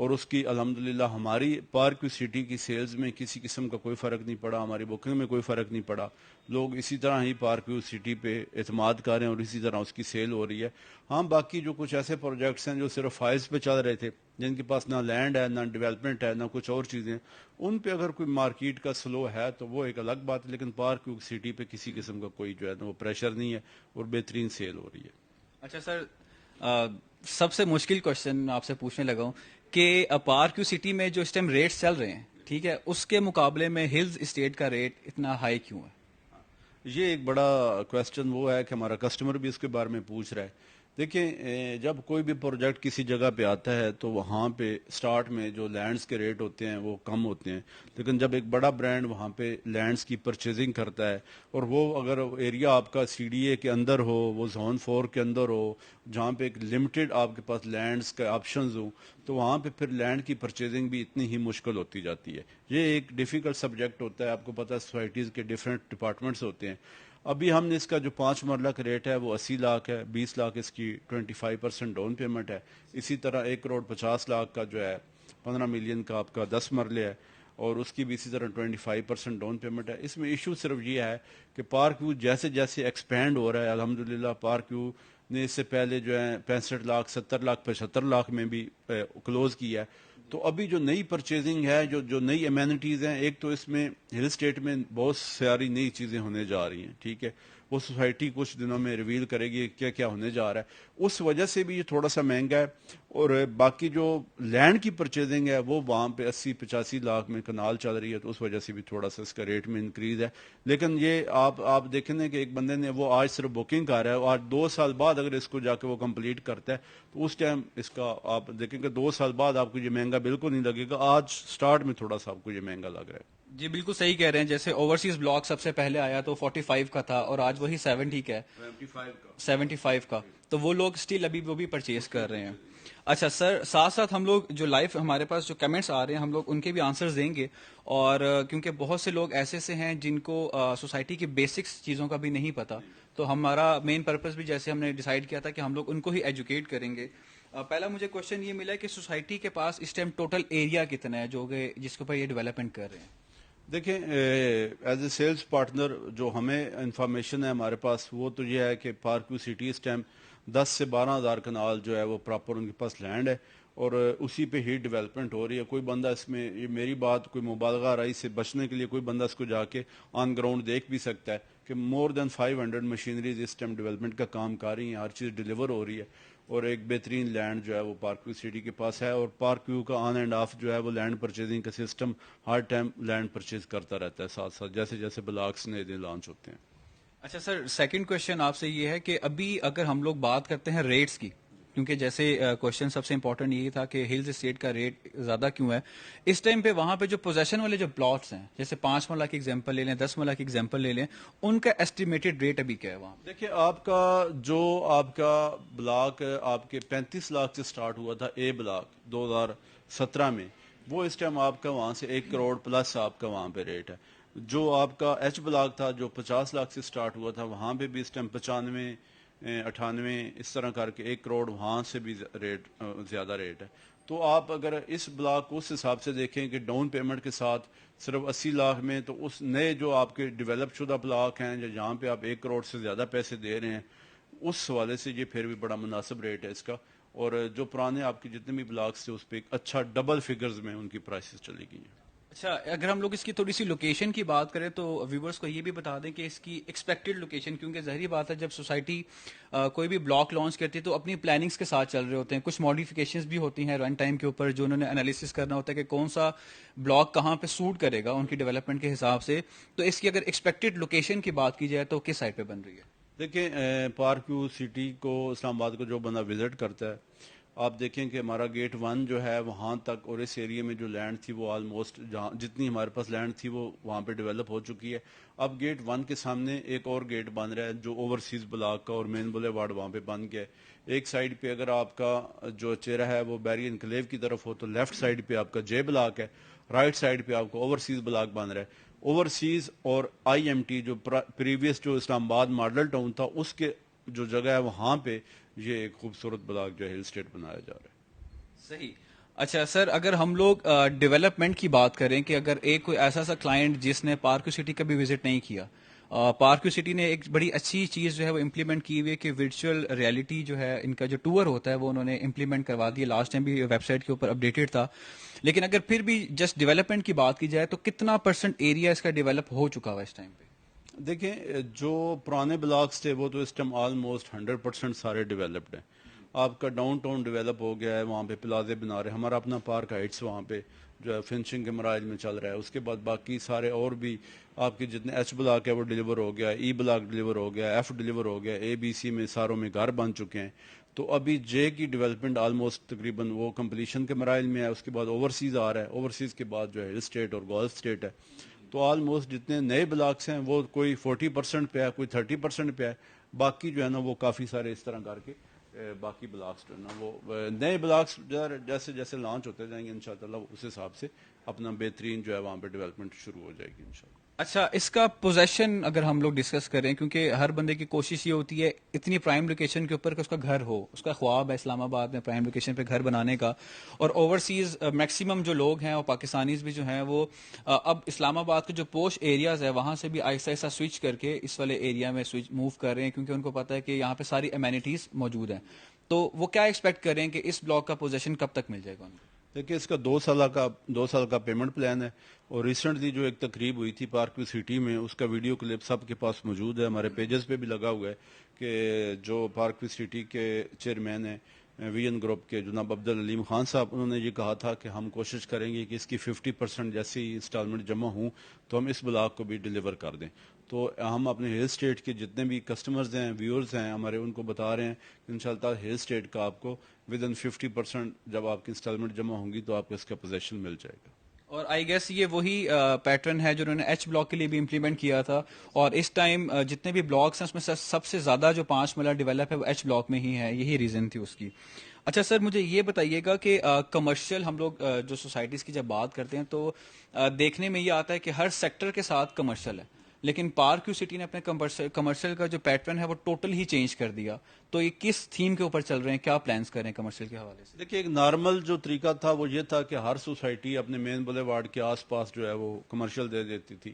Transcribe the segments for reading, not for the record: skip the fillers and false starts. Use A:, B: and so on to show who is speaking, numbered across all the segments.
A: اور اس کی الحمدللہ ہماری پارک سٹی کی سیلز میں کسی قسم کا کوئی فرق نہیں پڑا, ہماری بکنگ میں کوئی فرق نہیں پڑا. لوگ اسی طرح ہی پارک سٹی پہ اعتماد کر رہے ہیں اور اسی طرح اس کی سیل ہو رہی ہے. ہاں باقی جو کچھ ایسے پروجیکٹس ہیں جو صرف فائلز پہ چل رہے تھے, جن کے پاس نہ لینڈ ہے, نہ ڈیولپمنٹ ہے, نہ کچھ اور چیزیں, ان پہ اگر کوئی مارکیٹ کا سلو ہے تو وہ ایک الگ بات ہے, لیکن پارک سٹی پہ کسی قسم کا کوئی جو ہے نا وہ پریشر نہیں ہے اور بہترین سیل ہو رہی ہے.
B: اچھا سر, سب سے مشکل کوشچن آپ سے پوچھنے لگا ہوں کہ پارک کیو سٹی میں جو اس ٹائم ریٹس چل رہے ہیں, ٹھیک ہے, اس کے مقابلے میں ہلز اسٹیٹ کا ریٹ اتنا ہائی کیوں ہے؟
A: یہ ایک بڑا کویسچن وہ ہے کہ ہمارا کسٹمر بھی اس کے بارے میں پوچھ رہا ہے. دیکھیں جب کوئی بھی پروجیکٹ کسی جگہ پہ آتا ہے تو وہاں پہ سٹارٹ میں جو لینڈز کے ریٹ ہوتے ہیں وہ کم ہوتے ہیں, لیکن جب ایک بڑا برانڈ وہاں پہ لینڈز کی پرچیزنگ کرتا ہے اور وہ اگر ایریا آپ کا سی ڈی اے کے اندر ہو, وہ زون 4 کے اندر ہو, جہاں پہ ایک لمیٹڈ آپ کے پاس لینڈز کے آپشنز ہوں, تو وہاں پہ پھر لینڈ کی پرچیزنگ بھی اتنی ہی مشکل ہوتی جاتی ہے. یہ ایک ڈیفیکلٹ سبجیکٹ ہوتا ہے. آپ کو پتہ ہے سوسائٹیز کے ڈفرینٹ ڈپارٹمنٹس ہوتے ہیں. ابھی ہم نے اس کا جو 5 مرلہ کا ریٹ ہے وہ 80 لاکھ ہے, 20 لاکھ اس کی 25% ڈاؤن پیمنٹ ہے. اسی طرح 1,50,00,000 کا جو ہے 15 ملین کا آپ کا 10 مرلے ہے, اور اس کی بھی اسی طرح 25% ڈاؤن پیمنٹ ہے. اس میں ایشو صرف یہ ہے کہ پارک ویو جیسے جیسے ایکسپینڈ ہو رہا ہے, الحمدللہ پارک ویو نے اس سے پہلے جو ہے 65 لاکھ 70 لاکھ 75 لاکھ میں بھی کلوز کیا ہے. تو ابھی جو نئی پرچیزنگ ہے, جو نئی امینٹیز ہیں, ایک تو اس میں ہل اسٹیٹ میں بہت ساری نئی چیزیں ہونے جا رہی ہیں, ٹھیک ہے, وہ سوسائٹی کچھ دنوں میں ریویل کرے گی کیا کیا ہونے جا رہا ہے. اس وجہ سے بھی یہ تھوڑا سا مہنگا ہے. اور باقی جو لینڈ کی پرچیزنگ ہے وہ وہاں پہ 80-85 لاکھ میں کنال چل رہی ہے, تو اس وجہ سے بھی تھوڑا سا اس کا ریٹ میں انکریز ہے. لیکن یہ آپ دیکھیں کہ ایک بندے نے وہ آج صرف بکنگ کر رہا ہے, اور 2 سال بعد اگر اس کو جا کے وہ کمپلیٹ کرتا ہے تو اس ٹائم اس کا آپ دیکھیں کہ 2 سال بعد آپ کو یہ مہنگا بالکل نہیں لگے گا. آج سٹارٹ میں تھوڑا سا آپ کو یہ مہنگا لگ رہا ہے.
B: جی بالکل صحیح کہہ رہے ہیں. جیسے اوورسیز بلاک سب سے پہلے آیا تو 45 کا تھا, اور آج وہی 70 کا ہے, 75 کا, تو وہ لوگ اسٹل ابھی وہ بھی پرچیز کر رہے ہیں. اچھا سر, ساتھ ساتھ ہم لوگ جو لائف ہمارے پاس جو کمنٹس آ رہے ہیں ہم لوگ ان کے بھی آنسرز دیں گے, اور کیونکہ بہت سے لوگ ایسے سے ہیں جن کو سوسائٹی کی بیسکس چیزوں کا بھی نہیں پتا, تو ہمارا مین پرپز بھی جیسے ہم نے ڈیسائیڈ کیا تھا کہ ہم لوگ ان کو ہی ایجوکیٹ کریں گے. پہلا مجھے کوشچن یہ ملا ہے کہ سوسائٹی کے پاس اس ٹائم ٹوٹل ایریا کتنا ہے جو کہ جس کے اوپر یہ ڈیولپمنٹ کر رہے ہیں؟
A: دیکھیں ایز اے سیلز پارٹنر جو ہمیں انفارمیشن ہے ہمارے پاس, وہ تو یہ ہے کہ پارک ویو سٹی اس ٹائم 10 سے 12 ہزار کنال جو ہے وہ پراپر ان کے پاس لینڈ ہے, اور اسی پہ ہی ڈیولپمنٹ ہو رہی ہے. کوئی بندہ اس میں, یہ میری بات کوئی مبالغہ رائی سے بچنے کے لیے, کوئی بندہ اس کو جا کے آن گراؤنڈ دیکھ بھی سکتا ہے کہ مور دین 500 مشینریز اس ٹائم ڈیولپمنٹ کا کام کر رہی ہیں, ہر چیز ڈیلیور ہو رہی ہے, اور ایک بہترین لینڈ جو ہے وہ پارک ویو سٹی کے پاس ہے. اور پارک ویو کا آن اینڈ آف جو ہے وہ لینڈ پرچیزنگ کا سسٹم ہر ٹائم لینڈ پرچیز کرتا رہتا ہے, ساتھ ساتھ جیسے جیسے بلاکس نئے نئے لانچ ہوتے ہیں.
B: اچھا سر, سیکنڈ کوشچن آپ سے یہ ہے کہ ابھی اگر ہم لوگ بات کرتے ہیں ریٹس کی, کیونکہ جیسے کوشچن سب سے امپورٹنٹ یہی تھا کہ ہلز اسٹیٹ کا ریٹ زیادہ کیوں ہے اس ٹائم پہ, وہاں پہ جو پوزیشن والے جو پلاٹس ہیں, جیسے 5 مرلہ کی ایگزامپل لے لیں, 10 مرلہ کی ایگزامپل لے لیں, ان کا ایسٹیمیٹڈ ریٹ ابھی کیا ہے وہاں؟
A: دیکھیں آپ کا بلاک آپ کے 35 لاکھ سے سٹارٹ ہوا تھا, اے بلاک 2017 میں, وہ اس ٹائم آپ کا وہاں سے 1 کروڑ پلس آپ کا وہاں پہ ریٹ ہے. جو آپ کا ایچ بلاک تھا جو 50 لاکھ سے سٹارٹ ہوا تھا, وہاں پہ بھی اس ٹائم 95 98 اس طرح کر کے 1 کروڑ وہاں سے بھی ریٹ زیادہ ریٹ ہے. تو آپ اگر اس بلاک کو اس حساب سے دیکھیں کہ ڈاؤن پیمنٹ کے ساتھ صرف 80 لاکھ میں, تو اس نئے جو آپ کے ڈیولپ شدہ بلاک ہیں جہاں پہ آپ 1 کروڑ سے زیادہ پیسے دے رہے ہیں, اس حوالے سے یہ پھر بھی بڑا مناسب ریٹ ہے اس کا. اور جو پرانے آپ کے جتنے بھی بلاکس تھے اس پہ ایک اچھا ڈبل فگرز میں ان کی پرائسز چلی گئی ہیں.
B: اچھا, اگر ہم لوگ اس کی تھوڑی سی لوکیشن کی بات کریں تو ویورز کو یہ بھی بتا دیں کہ اس کی ایکسپیکٹڈ لوکیشن, کیونکہ ظاہری بات ہے جب سوسائٹی کوئی بھی بلاک لانچ کرتی ہے تو اپنی پلاننگز کے ساتھ چل رہے ہوتے ہیں, کچھ ماڈیفیکیشنز بھی ہوتی ہیں رن ٹائم کے اوپر جو انہوں نے انالیسس کرنا ہوتا ہے کہ کون سا بلاک کہاں پہ سوٹ کرے گا ان کی ڈیولپمنٹ کے حساب سے. تو اس کی اگر ایکسپیکٹڈ لوکیشن کی بات کی جائے تو کس سائڈ پہ بن رہی ہے؟
A: دیکھیں پارک ویو سٹی کو, اسلام آباد کو جو بندہ وزٹ کرتا ہے, آپ دیکھیں کہ ہمارا گیٹ 1 جو ہے وہاں تک, اور اس ایریے میں جو لینڈ تھی وہ آلموسٹ جہاں جتنی ہمارے پاس لینڈ تھی وہ وہاں پہ ڈیولپ ہو چکی ہے. اب گیٹ 1 کے سامنے ایک اور گیٹ بن رہا ہے جو اوورسیز بلاک کا, اور مین بولے وارڈ وہاں پہ بن گیا ہے. ایک سائڈ پہ اگر آپ کا جو چہرہ ہے وہ بیری انکلیو کی طرف ہو تو لیفٹ سائڈ پہ آپ کا جے بلاک ہے, رائٹ سائڈ پہ آپ کو اوورسیز بلاک بن رہا ہے. اوورسیز اور آئی ایم ٹی جو پریویس جو اسلام آباد ماڈل ٹاؤن تھا اس کے جو جگہ ہے وہاں پہ یہ ایک خوبصورت بلاک جو ہے ہل اسٹیٹ بنایا جا رہا ہے.
B: صحیح. اچھا سر، اگر ہم لوگ ڈیولپمنٹ کی بات کریں کہ اگر ایک کوئی ایسا سا کلائنٹ جس نے پارکیو سٹی کبھی وزٹ نہیں کیا، پارکیو سٹی نے ایک بڑی اچھی چیز جو ہے وہ امپلیمنٹ کی ہوئی ہے کہ ورچوئل ریئلٹی جو ہے ان کا جو ٹور ہوتا ہے وہ انہوں نے امپلیمنٹ کروا دیا. لاسٹ ٹائم بھی ویب سائٹ کے اوپر اپڈیٹڈ تھا. لیکن اگر پھر بھی جسٹ ڈیولپمنٹ کی بات کی جائے تو کتنا پرسنٹ ایریا اس کا ڈیولپ ہو چکا ہوا اس ٹائم پہ؟
A: دیکھیں جو پرانے بلاکس تھے وہ تو اس ٹائم آلموسٹ 100% سارے ڈیولپڈ ہیں. آپ کا ڈاؤن ٹاؤن ڈیولپ ہو گیا ہے, وہاں پہ پلازے بنا رہے ہیں, ہمارا اپنا پارک ہائٹس وہاں پہ جو ہے فنشنگ کے مراحل میں چل رہا ہے. اس کے بعد باقی سارے اور بھی آپ کے جتنے ایچ بلاک ہے وہ ڈلیور ہو گیا, ای بلاک ڈلیور ہو گیا, ایف ڈلیور ہو گیا, اے بی سی میں ساروں میں گھر بن چکے ہیں. تو ابھی جے کی ڈیولپمنٹ آلموسٹ تقریباً وہ کمپلیشن کے مراحل میں ہے. اس کے بعد اوورسیز آ رہا ہے, اوورسیز کے بعد جو ہے ہل اسٹیٹ اور گولف اسٹیٹ ہے. تو آلموسٹ جتنے نئے بلاکس ہیں وہ کوئی 40% پہ ہے, کوئی 30% پہ ہے. باقی جو ہے نا وہ کافی سارے اس طرح کر کے باقی بلاکس جو ہے نا وہ نئے بلاکس جیسے جیسے لانچ ہوتے جائیں گے انشاءاللہ اس حساب سے اپنا بہترین جو ہے وہاں پہ ڈیولپمنٹ شروع ہو جائے گی انشاءاللہ.
B: اچھا, اس کا پوزیشن اگر ہم لوگ ڈسکس کریں, کیونکہ ہر بندے کی کوشش یہ ہوتی ہے اتنی پرائم لوکیشن کے اوپر کہ اس کا گھر ہو, اس کا خواب ہے اسلام آباد میں پرائم لوکیشن پہ گھر بنانے کا. اور اوورسیز میکسیمم جو لوگ ہیں اور پاکستانیز بھی جو ہیں وہ اب اسلام آباد کے جو پوش ایریاز ہے وہاں سے بھی آہستہ آہستہ سوئچ کر کے اس والے ایریا میں موو کر رہے ہیں, کیونکہ ان کو پتا ہے کہ یہاں پہ ساری امینٹیز موجود ہیں. تو وہ کیا ایکسپیکٹ کریں کہ اس بلاک کا پوزیشن کب تک مل جائے گا ان کو؟
A: دیکھیے اس کا 2 سال کا پیمنٹ پلان ہے. اور ریسنٹلی جو ایک تقریب ہوئی تھی پارکیو سٹی میں, اس کا ویڈیو کلپ سب کے پاس موجود ہے, ہمارے پیجز پہ بھی لگا ہوا ہے کہ جو پارکیو سٹی کے چیئرمین ہیں وی این گروپ کے جناب عبدالعلیم خان صاحب, انہوں نے یہ کہا تھا کہ ہم کوشش کریں گے کہ اس کی 50% جیسی انسٹالمنٹ جمع ہوں تو ہم اس بلاک کو بھی ڈیلیور کر دیں. تو ہم اپنے ہل اسٹیٹ کے جتنے بھی کسٹمرز ہیں, ویورز ہیں ہمارے, ان کو بتا رہے ہیں کہ انشاءاللہ ہل اسٹیٹ کا آپ کو ودن 50% جب آپ کی انسٹالمنٹ جمع ہوں گی تو آپ کو اس کا پوزیشن مل جائے گا.
B: اور آئی گیس یہ وہی پیٹرن ہے جو انہوں نے ایچ بلاک کے لیے بھی امپلیمنٹ کیا تھا, اور اس ٹائم جتنے بھی بلاکس ہیں اس میں سب سے زیادہ جو 5 مرلہ ڈیولپ ہے وہ ایچ بلاک میں ہی ہے, یہی ریزن تھی اس کی. اچھا سر, مجھے یہ بتائیے گا کہ کمرشل ہم لوگ جو سوسائٹیز کی جب بات کرتے ہیں تو دیکھنے میں یہ آتا ہے کہ ہر سیکٹر کے ساتھ کمرشل ہے, لیکن پارکیو سٹی نے اپنے کمرشل کا جو پیٹرن ہے وہ ٹوٹل ہی چینج کر دیا. تو یہ کس تھیم کے اوپر چل رہے ہیں, کیا پلانس کر رہے ہیں کمرشل کے حوالے سے؟
A: دیکھیے ایک نارمل جو طریقہ تھا وہ یہ تھا کہ ہر سوسائٹی اپنے مین بولے وارڈ کے آس پاس جو ہے وہ کمرشل دے دیتی تھی.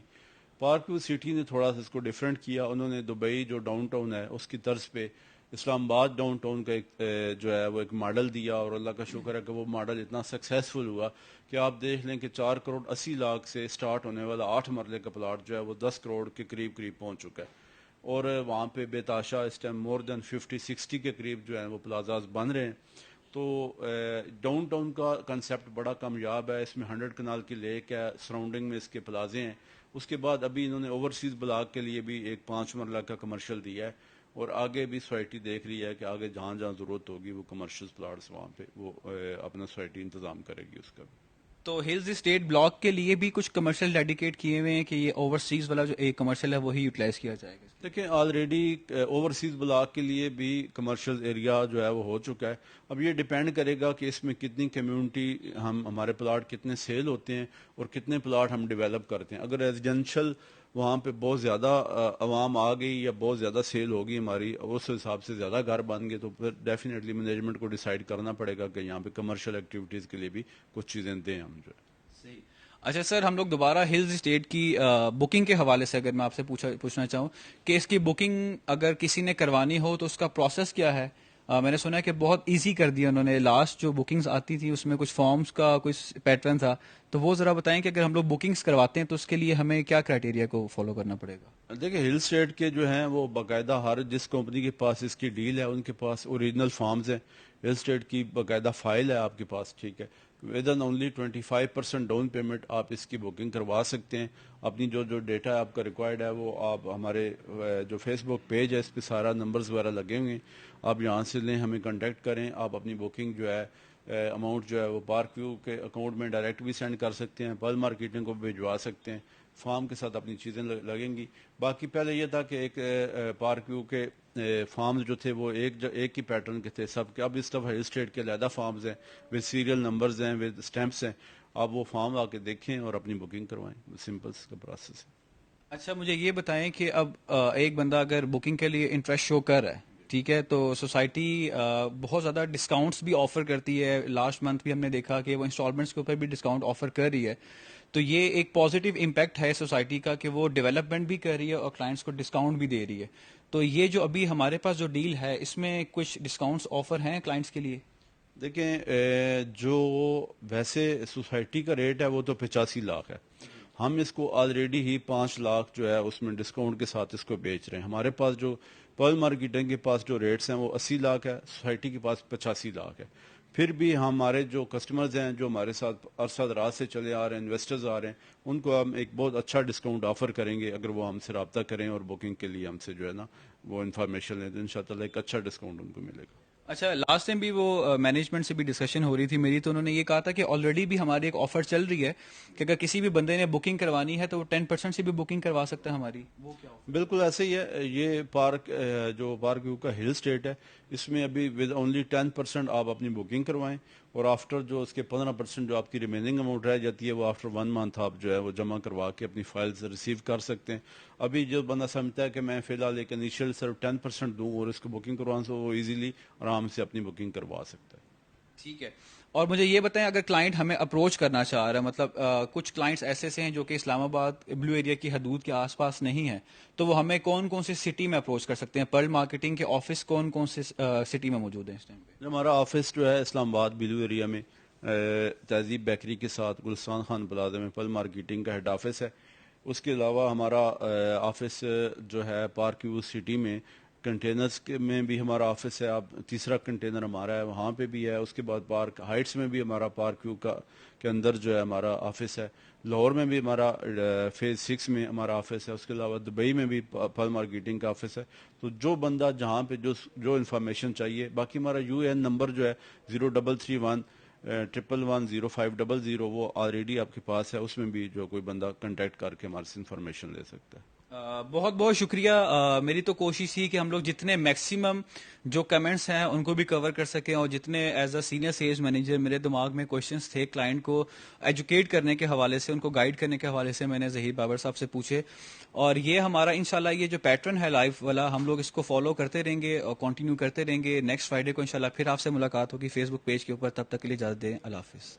A: پارکیو سٹی نے تھوڑا سا اس کو ڈیفرنٹ کیا. انہوں نے دبئی جو ڈاؤن ٹاؤن ہے اس کی طرز پہ اسلام آباد ڈاؤن ٹاؤن کا ایک جو ہے وہ ایک ماڈل دیا, اور اللہ کا شکر ہے کہ وہ ماڈل اتنا سکسیسفل ہوا کہ آپ دیکھ لیں کہ 4 کروڑ 80 لاکھ سے سٹارٹ ہونے والا 8 مرلے کا پلاٹ جو ہے وہ 10 کروڑ کے قریب پہنچ چکا ہے. اور وہاں پہ بے تاشا اس ٹائم مور دین 50-60 کے قریب جو ہیں وہ پلازاز بن رہے ہیں. تو ڈاؤن ٹاؤن کا کنسیپٹ بڑا کامیاب ہے. اس میں 100 کنال کی لیک ہے, سراؤنڈنگ میں اس کے پلازے ہیں. اس کے بعد ابھی انہوں نے اوورسیز بلاک کے لیے بھی ایک 5 مرلہ کا کمرشل دیا ہے, اور آگے بھی سوسائٹی دیکھ رہی ہے کہ آگے جہاں جہاں ضرورت ہوگی وہ کمرشل پلاٹس وہاں پہ وہ اپنا سوسائٹی انتظام کرے گی اس کا بھی.
B: تو ہلز اسٹیٹ بلاک کے لیے بھی کچھ کمرشل ڈیڈیکیٹ کیے ہوئے ہیں کہ یہ اوورسیز والا جو ایک کمرشل ہے وہی یوٹیلائز کیا جائے گا؟
A: دیکھیں آلریڈی اوورسیز بلاک کے لیے بھی کمرشل ایریا جو ہے وہ ہو چکا ہے. اب یہ ڈیپینڈ کرے گا کہ اس میں کتنی کمیونٹی ہمارے پلاٹ کتنے سیل ہوتے ہیں اور کتنے پلاٹ ہم ڈیولپ کرتے ہیں. اگر ریزیڈینشل وہاں پہ بہت زیادہ عوام آ گئی یا بہت زیادہ سیل ہوگی ہماری, اس حساب سے زیادہ گھر بن گئے, تو پھر ڈیفینیٹلی مینجمنٹ کو ڈیسائیڈ کرنا پڑے گا کہ یہاں پہ کمرشل ایکٹیویٹیز کے لیے بھی کچھ چیزیں دیں ہم جو ہے.
B: صحیح. اچھا سر, ہم لوگ دوبارہ ہلز اسٹیٹ کی بکنگ کے حوالے سے اگر میں آپ سے پوچھنا چاہوں کہ اس کی بکنگ اگر کسی نے کروانی ہو تو اس کا پروسیس کیا ہے؟ میں نے سنا ہے کہ بہت ایزی کر دیا انہوں نے. لاسٹ جو بکنگز آتی تھی اس میں کچھ فارمز کا کچھ پیٹرن تھا, تو وہ ذرا بتائیں کہ اگر ہم لوگ بکنگز کرواتے ہیں تو اس کے لیے ہمیں کیا کرائٹیریا کو فالو کرنا پڑے گا؟
A: دیکھیں ہل اسٹیٹ کے جو ہیں وہ باقاعدہ ہر جس کمپنی کے پاس اس کی ڈیل ہے ان کے پاس اوریجنل فارمز ہیں. ہل اسٹیٹ کی باقاعدہ فائل ہے آپ کے پاس, ٹھیک ہے. With in only 25% down payment آپ اس کی بکنگ کروا سکتے ہیں. اپنی جو ڈیٹا آپ کا ریکوائرڈ ہے وہ آپ ہمارے جو فیس بک پیج ہے اس پہ سارا نمبرز وغیرہ لگے ہوئے ہیں, آپ یہاں سے لیں, ہمیں کانٹیکٹ کریں. آپ اپنی بکنگ جو ہے اماؤنٹ جو ہے وہ پارک ویو کے اکاؤنٹ میں ڈائریکٹ بھی سینڈ کر سکتے ہیں, پل مارکیٹنگ کو بھجوا سکتے ہیں. فارم کے ساتھ اپنی چیزیں لگیں گی. باقی پہلے یہ تھا کہ ایک پارک ویو کے فارمز جو تھے وہ ایک ہی پیٹرن کے تھے سب کے. اب اس دفعہ ہل اسٹیٹ کے علیحدہ فارمز ہیں ود سیریل نمبرز ہیں ود اسٹیمپس ہیں. آپ وہ فارم آ کے دیکھیں اور اپنی بکنگ کروائیں. سمپل کا پروسیس ہے.
B: اچھا مجھے یہ بتائیں کہ اب ایک بندہ اگر بکنگ کے لیے انٹرسٹ شو کر رہا ہے ٹھیک ہے، تو سوسائٹی بہت زیادہ ڈسکاؤنٹس بھی آفر کرتی ہے. لاسٹ منتھ بھی ہم نے دیکھا کہ وہ انسٹالمنٹس کے اوپر بھی ڈسکاؤنٹ آفر کر رہی ہے. تو یہ ایک پازیٹیو امپیکٹ ہے سوسائٹی کا کہ وہ ڈیولپمنٹ بھی کر رہی ہے اور کلائنٹس کو ڈسکاؤنٹ بھی دے رہی ہے. تو یہ جو ابھی ہمارے پاس جو ڈیل ہے اس میں کچھ ڈسکاؤنٹس آفر ہیں کلائنٹس کے لیے؟
A: دیکھیں جو ویسے سوسائٹی کا ریٹ ہے وہ تو 85 لاکھ ہے. ہم اس کو آلریڈی ہی 5 لاکھ جو ہے اس میں ڈسکاؤنٹ کے ساتھ اس کو بیچ رہے ہیں. ہمارے پاس جو پرل مارکیٹنگ کے پاس جو ریٹس ہیں وہ 80 لاکھ ہے, سوسائٹی کے پاس 85 لاکھ ہے. پھر بھی ہمارے جو کسٹمرز ہیں جو ہمارے ساتھ عرصہ دراز سے چلے آ رہے ہیں, انویسٹرز آ رہے ہیں, ان کو ہم ایک بہت اچھا ڈسکاؤنٹ آفر کریں گے اگر وہ ہم سے رابطہ کریں اور بکنگ کے لیے ہم سے جو ہے نا وہ انفارمیشن لیں تو ان شاء اللہ ایک اچھا ڈسکاؤنٹ ان کو ملے گا.
B: اچھا، لاسٹ ٹائم بھی وہ مینجمنٹ سے بھی ڈسکشن ہو رہی تھی میری، تو انہوں نے یہ کہا تھا کہ آلریڈی بھی ہماری ایک آفر چل رہی ہے کہ اگر کسی بھی بندے نے بکنگ کروانی ہے تو وہ 10% سے بھی بکنگ کروا سکتا ہے ہماری. وہ کیا آفر؟
A: بالکل ایسے ہی ہے. یہ پارک جو پارک ویو کا ہل اسٹیٹ ہے اس میں ابھی ود اونلی 10% آپ اپنی بکنگ کروائیں اور آفٹر جو اس کے 15% جو آپ کی ریمیننگ اماؤنٹ رہ جاتی ہے وہ آفٹر 1 منتھ آپ جو ہے وہ جمع کروا کے اپنی فائلز ریسیو کر سکتے ہیں. ابھی جو بندہ سمجھتا ہے کہ میں فی الحال ایک انیشیل صرف 10% دوں اور اس کو بکنگ کرواؤں تو وہ ایزیلی آرام سے اپنی بکنگ کروا سکتا ہے.
B: ٹھیک ہے. اور مجھے یہ بتائیں اگر کلائنٹ ہمیں اپروچ کرنا چاہ رہا ہے، مطلب کچھ کلائنٹس ایسے سے ہیں جو کہ اسلام آباد بلو ایریا کی حدود کے آس پاس نہیں ہیں، تو وہ ہمیں کون کون سی سٹی میں اپروچ کر سکتے ہیں؟ پرل مارکیٹنگ کے آفس کون کون سے سٹی میں موجود ہیں اس ٹائم پہ؟
A: ہمارا آفس جو ہے اسلام آباد بلو ایریا میں تہذیب بیکری کے ساتھ گلستان خان پلازا میں پل مارکیٹنگ کا ہیڈ آفس ہے. اس کے علاوہ ہمارا آفس جو ہے پارک ویو سٹی میں کنٹینرز میں بھی ہمارا آفس ہے. اب تیسرا کنٹینر ہمارا ہے وہاں پہ بھی ہے. اس کے بعد پارک ہائٹس میں بھی ہمارا پارک ویو کا کے اندر جو ہے ہمارا آفس ہے. لاہور میں بھی ہمارا فیز 6 میں ہمارا آفس ہے. اس کے علاوہ دبئی میں بھی پل مارکیٹنگ کا آفس ہے. تو جو بندہ جہاں پہ جو انفارمیشن چاہیے، باقی ہمارا UN نمبر جو ہے 0331 1110500 وہ آلریڈی آپ کے پاس ہے. اس میں بھی جو کوئی بندہ کنٹیکٹ کر کے ہمارے سے انفارمیشن لے سکتا ہے.
B: بہت بہت شکریہ. میری تو کوشش تھی کہ ہم لوگ جتنے میکسیمم جو کمنٹس ہیں ان کو بھی کور کر سکیں، اور جتنے as a senior sales manager میرے دماغ میں کوشچنس تھے کلائنٹ کو ایجوکیٹ کرنے کے حوالے سے، ان کو گائیڈ کرنے کے حوالے سے، میں نے ظہیر بابر صاحب سے پوچھے. اور یہ ہمارا انشاءاللہ یہ جو پیٹرن ہے لائف والا، ہم لوگ اس کو فالو کرتے رہیں گے اور کنٹینیو کرتے رہیں گے. نیکسٹ فرائیڈے کو انشاءاللہ پھر آپ سے ملاقات ہوگی فیس بک پیج کے اوپر. تب تک کے لیے اجازت دیں. اللہ حافظ.